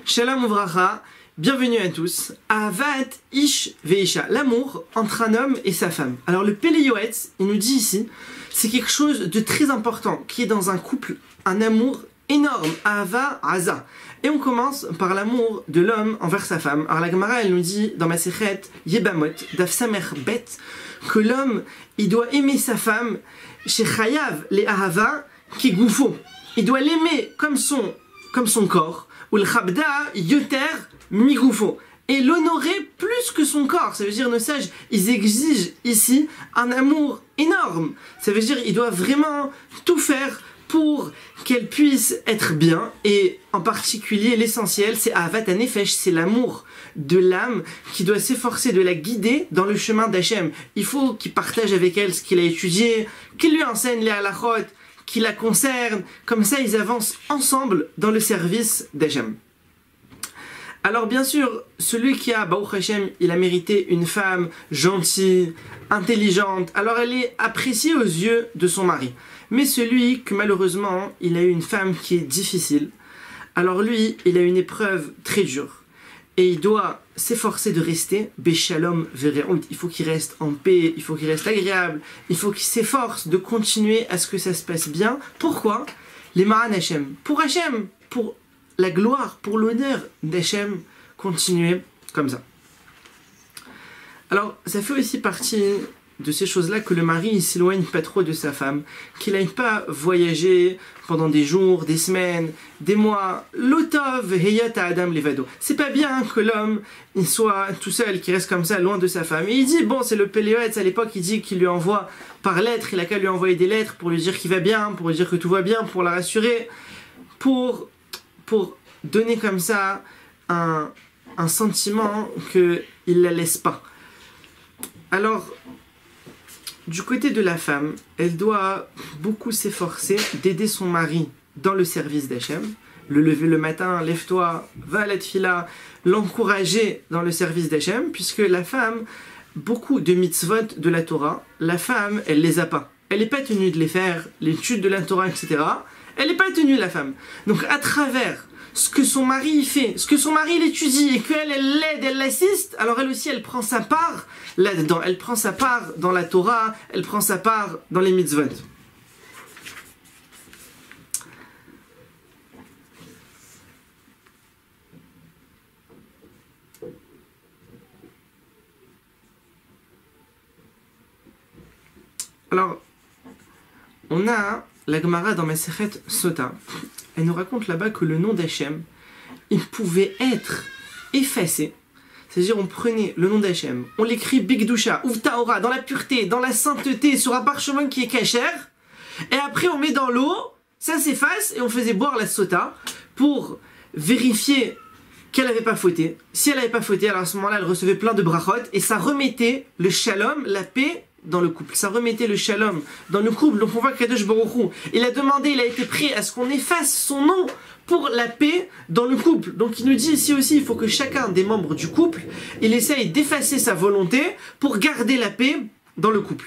Shalom uvracha, bienvenue à tous. Ahavat ish veisha, l'amour entre un homme et sa femme. Alors le Pele Yoetz, il nous dit ici, c'est quelque chose de très important qui est dans un couple, un amour énorme, Ahava Aza. Et on commence par l'amour de l'homme envers sa femme. Alors la Gemara, elle nous dit dans Masechet Yebamot, Daf Samer Bet, que l'homme, il doit aimer sa femme, chez Chayav les Ahava, qui est goufo. Il doit l'aimer comme son corps. Ou le chabda yoter migoufo, et l'honorer plus que son corps. Ça veut dire, nos sages, ils exigent ici un amour énorme. Ça veut dire, ils doivent vraiment tout faire pour qu'elle puisse être bien, et en particulier l'essentiel, c'est Ahavat HaNefesh, c'est l'amour de l'âme qui doit s'efforcer de la guider dans le chemin d'Hachem. Il faut qu'il partage avec elle ce qu'il a étudié, qu'il lui enseigne les halachot qui la concerne, comme ça ils avancent ensemble dans le service d'Hachem. Alors bien sûr, celui qui a, Baruch Hashem, il a mérité une femme gentille, intelligente, alors elle est appréciée aux yeux de son mari. Mais celui que malheureusement, il a eu une femme qui est difficile, alors lui, il a une épreuve très dure. Et il doit s'efforcer de rester Beshalom Vereout. Il faut qu'il reste en paix, il faut qu'il reste agréable, il faut qu'il s'efforce de continuer à ce que ça se passe bien. Pourquoi? Les Maran Hashem. Pour Hashem, pour la gloire, pour l'honneur d'Hachem, continuer comme ça. Alors, ça fait aussi partie de ces choses-là que le mari ne s'éloigne pas trop de sa femme, qu'il n'aille pas voyager pendant des jours, des semaines, des mois. L'otov heyat adam levado. C'est pas bien que l'homme il soit tout seul, qu'il reste comme ça loin de sa femme. Et il dit, bon, c'est le Pele Yoetz à l'époque, il dit qu'il lui envoie par lettre, il a qu'à lui envoyer des lettres pour lui dire qu'il va bien, pour lui dire que tout va bien, pour la rassurer, pour donner comme ça un sentiment qu'il ne la laisse pas. Alors, du côté de la femme, elle doit beaucoup s'efforcer d'aider son mari dans le service d'Hachem, le lever le matin, lève-toi, va à la tfila, l'encourager dans le service d'Hachem, puisque la femme, beaucoup de mitzvot de la Torah, la femme, elle les a pas. Elle n'est pas tenue de les faire, l'étude de la Torah, etc. Elle n'est pas tenue, la femme. Donc à travers ce que son mari fait, ce que son mari l'étudie et qu'elle l'aide, elle l'assiste, alors elle aussi elle prend sa part là-dedans, elle prend sa part dans la Torah, elle prend sa part dans les mitzvot. Alors, on a la Gemara dans Masechet Sota. Elle nous raconte là-bas que le nom d'Hachem, il pouvait être effacé. C'est-à-dire, on prenait le nom d'Hachem, on l'écrit Bigdusha, Uvtaora, dans la pureté, dans la sainteté, sur un parchemin qui est cachère, et après on met dans l'eau, ça s'efface, et on faisait boire la Sota pour vérifier qu'elle n'avait pas fauté. Si elle n'avait pas fauté, alors à ce moment-là, elle recevait plein de brachot, et ça remettait le shalom, la paix, dans le couple. Ça remettait le shalom dans le couple. Donc on voit Kadosh Baruch Hu, il a demandé, il a été prêt à ce qu'on efface son nom pour la paix dans le couple. Donc il nous dit ici aussi, il faut que chacun des membres du couple, il essaye d'effacer sa volonté pour garder la paix dans le couple.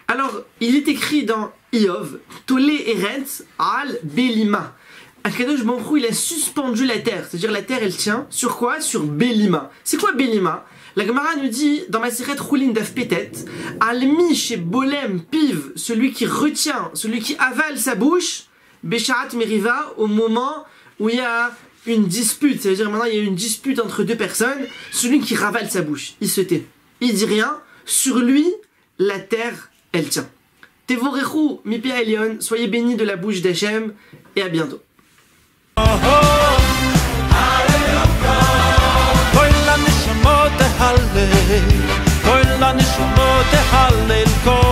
Alors, il est écrit dans Iov, Tole Eretz al Belima. Kadosh Baruch Hu, il a suspendu la terre. C'est-à-dire la terre, elle tient sur quoi? Sur Belima. C'est quoi Belima? La Gemara nous dit dans Masechet Chulin Daf Petet, Almi chez Bolem Piv, celui qui retient, celui qui avale sa bouche, Besharat Meriva, au moment où il y a une dispute. Ça veut dire maintenant il y a une dispute entre deux personnes, celui qui ravale sa bouche, il se tait, il dit rien, sur lui la terre elle tient. Tevorechu Mipi Elion, soyez bénis de la bouche d'Hachem et à bientôt. כל הנשמות תהלל, כל הנשמות תהלל, כל